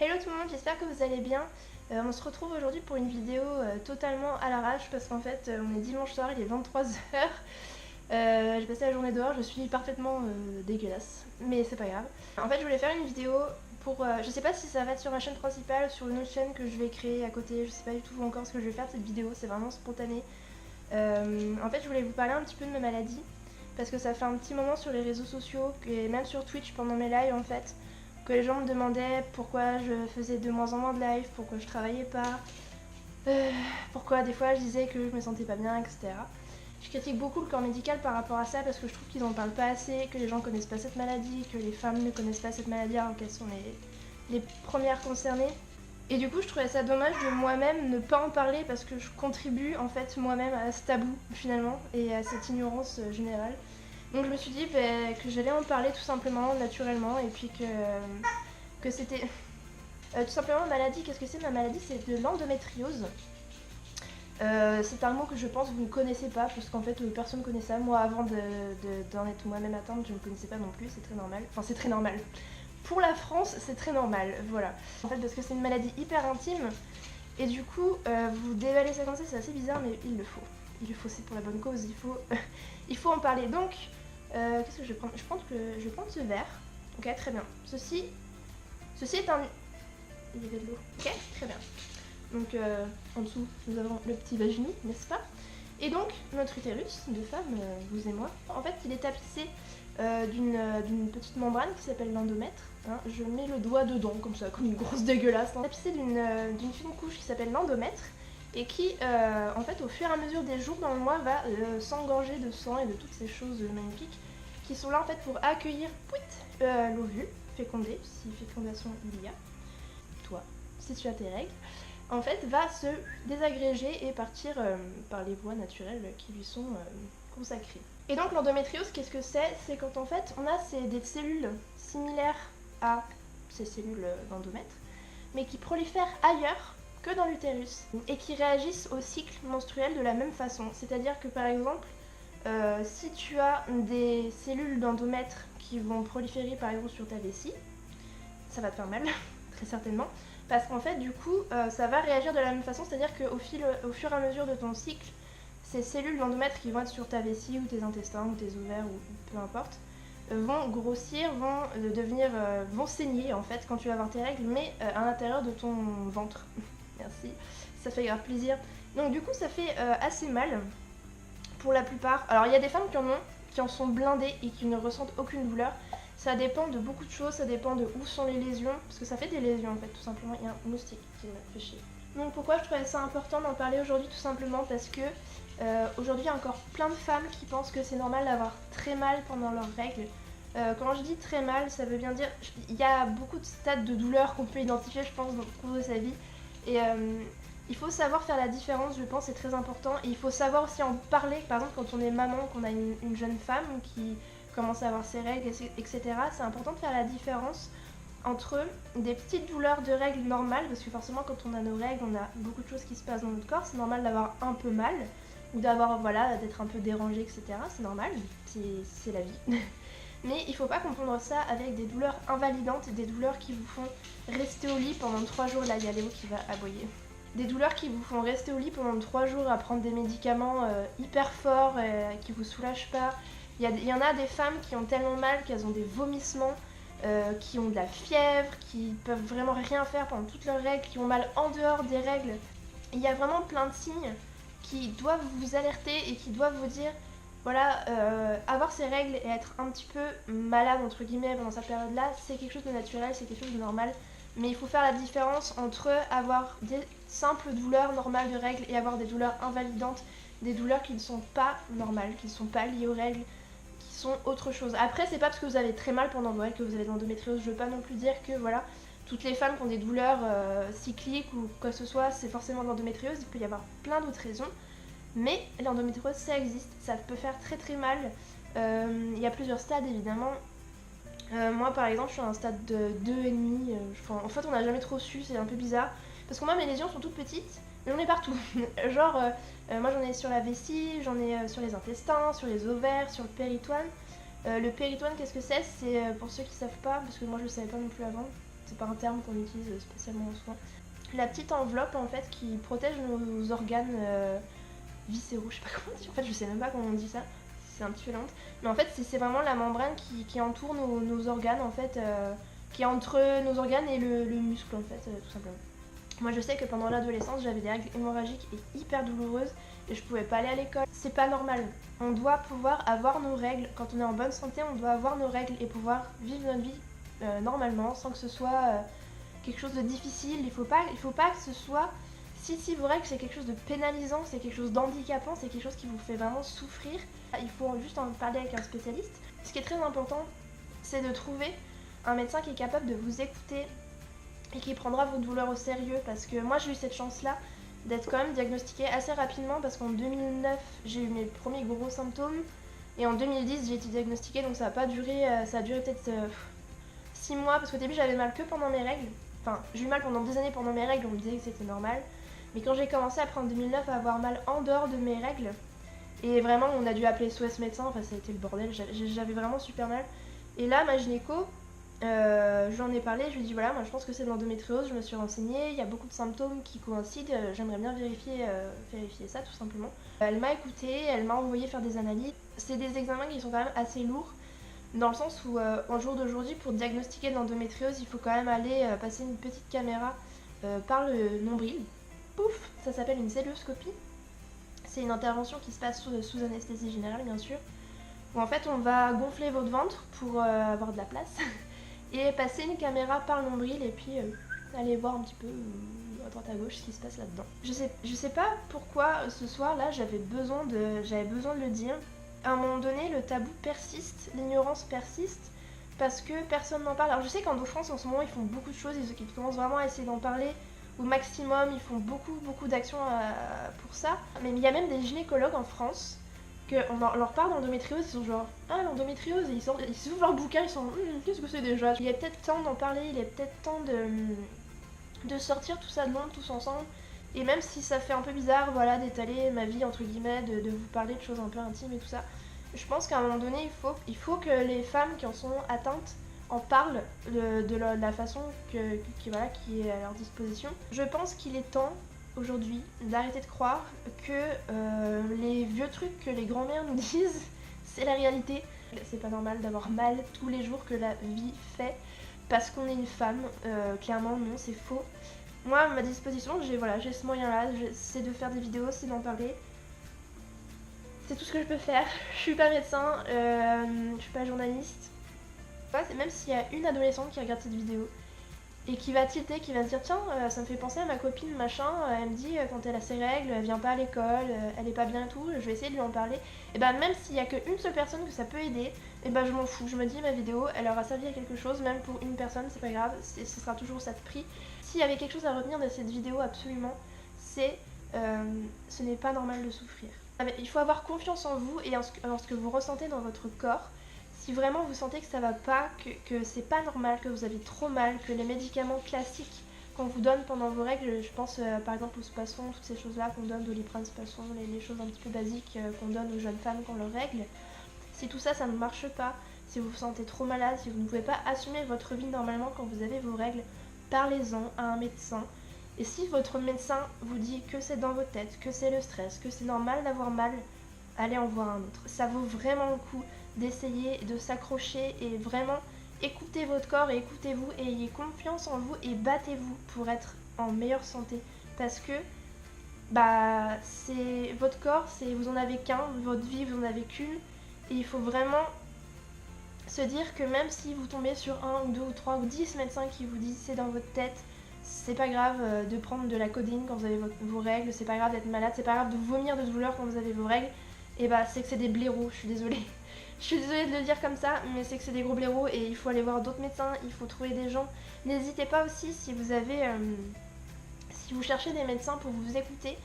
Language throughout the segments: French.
Hello tout le monde, j'espère que vous allez bien. On se retrouve aujourd'hui pour une vidéo totalement à l'arrache parce qu'en fait on est dimanche soir, il est 23h. J'ai passé la journée dehors, je suis parfaitement dégueulasse, mais c'est pas grave. En fait je voulais faire une vidéo pour... je sais pas si ça va être sur ma chaîne principale ou sur une autre chaîne que je vais créer à côté, je sais pas du tout encore ce que je vais faire de cette vidéo, c'est vraiment spontané. En fait je voulais vous parler un petit peu de ma maladie parce que ça fait un petit moment sur les réseaux sociaux et même sur Twitch pendant mes lives en fait que les gens me demandaient pourquoi je faisais de moins en moins de live, pourquoi je travaillais pas, pourquoi des fois je disais que je me sentais pas bien, etc. Je critique beaucoup le corps médical par rapport à ça parce que je trouve qu'ils en parlent pas assez, que les gens connaissent pas cette maladie, que les femmes ne connaissent pas cette maladie alors qu'elles sont les premières concernées. Et du coup je trouvais ça dommage de moi-même ne pas en parler parce que je contribue en fait moi-même à ce tabou finalement et à cette ignorance générale. Donc je me suis dit que j'allais en parler tout simplement, naturellement, et puis que c'était... tout simplement ma maladie, qu'est-ce que c'est ma maladie? C'est de l'endométriose. C'est un mot que je pense que vous ne connaissez pas, parce qu'en fait personne ne connaît ça. Moi avant d'en être moi-même atteinte, je ne connaissais pas non plus, c'est très normal. Enfin c'est très normal. Pour la France, c'est très normal, voilà. En fait parce que c'est une maladie hyper intime, et du coup vous dévalez ça comme ça, c'est assez bizarre, mais il le faut. Il le faut, c'est pour la bonne cause, il faut en parler. Donc... qu'est-ce que je vais prendre? Je vais prendre ce verre. Ok, très bien. Ceci est un... Il y avait de l'eau. Ok, très bien. Donc en dessous, nous avons le petit vaginou, n'est-ce pas? Et donc, notre utérus, de femme, vous et moi, en fait, il est tapissé d'une petite membrane qui s'appelle l'endomètre. Hein. Je mets le doigt dedans, comme ça, comme une grosse dégueulasse. Hein. Tapissé d'une fine couche qui s'appelle l'endomètre et qui, en fait, au fur et à mesure des jours dans le mois, va s'engorger de sang et de toutes ces choses magnifiques qui sont là, en fait, pour accueillir l'ovule fécondé, si fécondation il y a, toi, si tu as tes règles, en fait, va se désagréger et partir par les voies naturelles qui lui sont consacrées. Et donc l'endométriose, qu'est-ce que c'est? C'est quand en fait on a des cellules similaires à ces cellules d'endomètre, mais qui prolifèrent ailleurs que dans l'utérus et qui réagissent au cycle menstruel de la même façon. C'est-à-dire que par exemple, si tu as des cellules d'endomètre qui vont proliférer par exemple sur ta vessie, ça va te faire mal, très certainement, parce qu'en fait du coup ça va réagir de la même façon, c'est-à-dire qu'au fur et à mesure de ton cycle, ces cellules d'endomètre qui vont être sur ta vessie ou tes intestins ou tes ovaires ou peu importe, vont grossir, vont saigner en fait quand tu vas avoir tes règles, mais à l'intérieur de ton ventre. Merci, ça fait grave plaisir. Donc du coup ça fait assez mal pour la plupart. Alors il y a des femmes qui en sont blindées et qui ne ressentent aucune douleur. Ça dépend de beaucoup de choses, ça dépend de où sont les lésions, parce que ça fait des lésions en fait, tout simplement. Il y a un moustique qui me fait chier. Donc pourquoi je trouvais ça important d'en parler aujourd'hui? Tout simplement parce que aujourd'hui il y a encore plein de femmes qui pensent que c'est normal d'avoir très mal pendant leurs règles. Quand je dis très mal, ça veut bien dire il y a beaucoup de stades de douleur qu'on peut identifier, je pense, dans le cours de sa vie. Et il faut savoir faire la différence, je pense, c'est très important. Et il faut savoir aussi en parler, par exemple quand on est maman, qu'on a une jeune femme qui commence à avoir ses règles, etc. C'est important de faire la différence entre des petites douleurs de règles normales, parce que forcément quand on a nos règles, on a beaucoup de choses qui se passent dans notre corps, c'est normal d'avoir un peu mal, ou d'avoir, voilà, d'être un peu dérangé, etc. C'est normal, c'est la vie. Mais il ne faut pas confondre ça avec des douleurs invalidantes, des douleurs qui vous font rester au lit pendant 3 jours. Là, il y a Léo qui va aboyer. Des douleurs qui vous font rester au lit pendant 3 jours à prendre des médicaments hyper forts qui vous soulagent pas. Il y en a des femmes qui ont tellement mal qu'elles ont des vomissements, qui ont de la fièvre, qui peuvent vraiment rien faire pendant toutes leurs règles, qui ont mal en dehors des règles. Il y a vraiment plein de signes qui doivent vous alerter et qui doivent vous dire voilà, avoir ses règles et être un petit peu malade entre guillemets pendant cette période-là, c'est quelque chose de naturel, c'est quelque chose de normal. Mais il faut faire la différence entre avoir des simples douleurs normales de règles et avoir des douleurs invalidantes, des douleurs qui ne sont pas normales, qui ne sont pas liées aux règles, qui sont autre chose. Après, c'est pas parce que vous avez très mal pendant vos règles que vous avez de l'endométriose. Je veux pas non plus dire que voilà, toutes les femmes qui ont des douleurs cycliques ou quoi que ce soit, c'est forcément de l'endométriose. Il peut y avoir plein d'autres raisons. Mais l'endométriose, ça existe, ça peut faire très très mal. Il y a plusieurs stades évidemment. Moi par exemple, je suis à un stade de 2,5. En fait, on n'a jamais trop su, c'est un peu bizarre. Parce que moi, mes lésions sont toutes petites, mais j'en ai partout. Genre, moi j'en ai sur la vessie, j'en ai sur les intestins, sur les ovaires, sur le péritoine. Le péritoine, qu'est-ce que c'est? C'est pour ceux qui savent pas, parce que moi je le savais pas non plus avant. c'est pas un terme qu'on utilise spécialement en soins. La petite enveloppe en fait qui protège nos organes viscéraux, je sais pas comment dire, en fait je sais même pas comment on dit ça, c'est un petit peu lente, mais en fait c'est vraiment la membrane qui entoure nos organes en fait, qui est entre nos organes et le muscle en fait, tout simplement. Moi je sais que pendant l'adolescence j'avais des règles hémorragiques et hyper douloureuses et je pouvais pas aller à l'école. C'est pas normal. On doit pouvoir avoir nos règles. Quand on est en bonne santé, on doit avoir nos règles et pouvoir vivre notre vie normalement sans que ce soit quelque chose de difficile. Il faut pas que ce soit... Si vos règles c'est quelque chose de pénalisant, c'est quelque chose d'handicapant, c'est quelque chose qui vous fait vraiment souffrir, il faut juste en parler avec un spécialiste. Ce qui est très important, c'est de trouver un médecin qui est capable de vous écouter et qui prendra vos douleurs au sérieux, parce que moi j'ai eu cette chance là d'être quand même diagnostiquée assez rapidement, parce qu'en 2009 j'ai eu mes premiers gros symptômes et en 2010 j'ai été diagnostiquée, donc ça a pas duré, ça a duré peut-être 6 mois, parce qu'au début j'avais mal que pendant mes règles, enfin j'ai eu mal pendant des années pendant mes règles, on me disait que c'était normal, mais quand j'ai commencé après en 2009 à avoir mal en dehors de mes règles, et vraiment on a dû appeler SOS médecin, enfin ça a été le bordel, j'avais vraiment super mal, et là ma gynéco, j'en ai parlé, je lui ai dit voilà, moi je pense que c'est de l'endométriose, je me suis renseignée, il y a beaucoup de symptômes qui coïncident, j'aimerais bien vérifier ça tout simplement. Elle m'a écoutée, elle m'a envoyé faire des analyses. C'est des examens qui sont quand même assez lourds, dans le sens où en jour d'aujourd'hui, pour diagnostiquer de l'endométriose, il faut quand même aller passer une petite caméra par le nombril. Pouf, ça s'appelle une celluloscopie. C'est une intervention qui se passe sous anesthésie générale bien sûr, où en fait on va gonfler votre ventre pour avoir de la place. Et passer une caméra par le nombril et puis aller voir un petit peu à droite à gauche ce qui se passe là-dedans. Je sais pas pourquoi ce soir là j'avais besoin de le dire. À un moment donné le tabou persiste, l'ignorance persiste parce que personne n'en parle. Alors je sais qu'EndoFrance en ce moment ils font beaucoup de choses, ils commencent vraiment à essayer d'en parler au maximum, ils font beaucoup d'actions pour ça. Mais il y a même des gynécologues en France qu'on leur parle d'endométriose, ils sont genre ah l'endométriose, ils ouvrent leur bouquin, ils sont qu'est-ce que c'est déjà. Il est peut-être temps d'en parler, il est peut-être temps de sortir tout ça de l'ombre tous ensemble, et même si ça fait un peu bizarre voilà d'étaler ma vie entre guillemets, de vous parler de choses un peu intimes et tout ça, je pense qu'à un moment donné il faut que les femmes qui en sont atteintes en parlent de la façon qui est à leur disposition. Je pense qu'il est temps aujourd'hui d'arrêter de croire que les vieux trucs que les grands-mères nous disent, c'est la réalité. C'est pas normal d'avoir mal tous les jours que la vie fait parce qu'on est une femme. Clairement non, c'est faux. Moi à ma disposition j'ai ce moyen là, c'est de faire des vidéos, c'est d'en parler. C'est tout ce que je peux faire. Je suis pas médecin, je suis pas journaliste. Même s'il y a une adolescente qui regarde cette vidéo et qui va tilter, qui va se dire tiens ça me fait penser à ma copine machin, elle me dit quand elle a ses règles, elle vient pas à l'école, elle est pas bien et tout, je vais essayer de lui en parler, et ben même s'il y a qu'une seule personne que ça peut aider, et ben je m'en fous, je me dis ma vidéo elle aura servi à quelque chose, même pour une personne c'est pas grave, ce sera toujours ça de prix. S'il y avait quelque chose à retenir de cette vidéo absolument, c'est ce n'est pas normal de souffrir. Il faut avoir confiance en vous et en ce que vous ressentez dans votre corps. Si vraiment vous sentez que ça va pas, que c'est pas normal, que vous avez trop mal, que les médicaments classiques qu'on vous donne pendant vos règles, je pense par exemple au Spasson, toutes ces choses-là qu'on donne, Doliprane, Spasson, les choses un petit peu basiques qu'on donne aux jeunes femmes quand leurs règles, si tout ça, ça ne marche pas, si vous vous sentez trop malade, si vous ne pouvez pas assumer votre vie normalement quand vous avez vos règles, parlez-en à un médecin. Et si votre médecin vous dit que c'est dans votre tête, que c'est le stress, que c'est normal d'avoir mal, allez en voir un autre. Ça vaut vraiment le coup d'essayer de s'accrocher et vraiment écoutez votre corps et écoutez-vous et ayez confiance en vous et battez-vous pour être en meilleure santé, parce que c'est votre corps, vous en avez qu'un, votre vie vous en avez qu'une, et il faut vraiment se dire que même si vous tombez sur 1 ou 2 ou 3 ou 10 médecins qui vous disent c'est dans votre tête, c'est pas grave de prendre de la codéine quand vous avez vos règles, c'est pas grave d'être malade, c'est pas grave de vomir de douleur quand vous avez vos règles, et c'est que c'est des blaireaux, je suis désolée. Je suis désolée de le dire comme ça, mais c'est que c'est des gros blaireaux et il faut aller voir d'autres médecins, il faut trouver des gens. N'hésitez pas aussi si vous cherchez des médecins pour vous écouter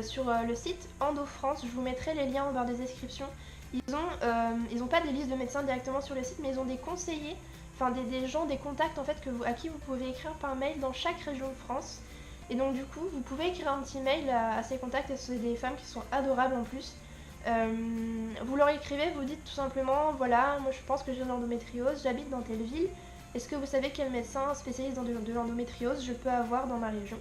sur le site EndoFrance, je vous mettrai les liens en barre des descriptions. Ils ont pas des listes de médecins directement sur le site, mais ils ont des conseillers, enfin des gens, des contacts en fait à qui vous pouvez écrire par mail dans chaque région de France. Et donc du coup, vous pouvez écrire un petit mail à ces contacts, et c'est des femmes qui sont adorables en plus. Vous leur écrivez, vous dites tout simplement voilà, moi je pense que j'ai de l'endométriose, j'habite dans telle ville, Est-ce que vous savez quel médecin spécialiste de l'endométriose je peux avoir dans ma région?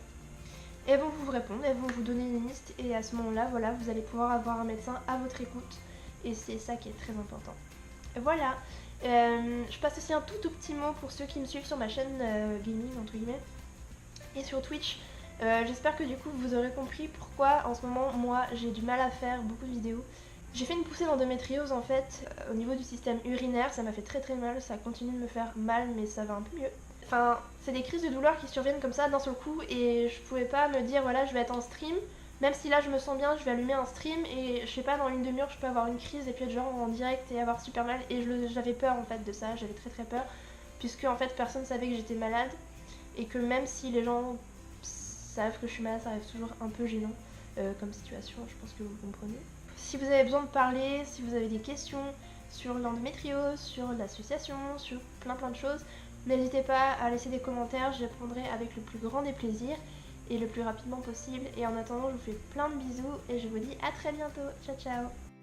Et elles vont vous répondre, elles vont vous donner une liste et à ce moment-là, voilà, vous allez pouvoir avoir un médecin à votre écoute et c'est ça qui est très important. Voilà, je passe aussi un tout petit mot pour ceux qui me suivent sur ma chaîne gaming entre guillemets et sur Twitch. J'espère que du coup vous aurez compris pourquoi en ce moment moi j'ai du mal à faire beaucoup de vidéos. J'ai fait une poussée d'endométriose en fait au niveau du système urinaire, ça m'a fait très mal, ça continue de me faire mal mais ça va un peu mieux. Enfin, c'est des crises de douleur qui surviennent comme ça d'un seul coup et je pouvais pas me dire voilà je vais être en stream, même si là je me sens bien, je vais allumer un stream et je sais pas dans une demi-heure je peux avoir une crise et puis être genre en direct et avoir super mal et j'avais peur en fait de ça, j'avais très peur puisque en fait personne savait que j'étais malade et que même si les gens savent que je suis malade ça reste toujours un peu gênant comme situation, je pense que vous comprenez. Si vous avez besoin de parler, si vous avez des questions sur l'endométriose, sur l'association, sur plein de choses, n'hésitez pas à laisser des commentaires, j'y répondrai avec le plus grand des plaisirs et le plus rapidement possible. Et en attendant, je vous fais plein de bisous et je vous dis à très bientôt. Ciao ciao.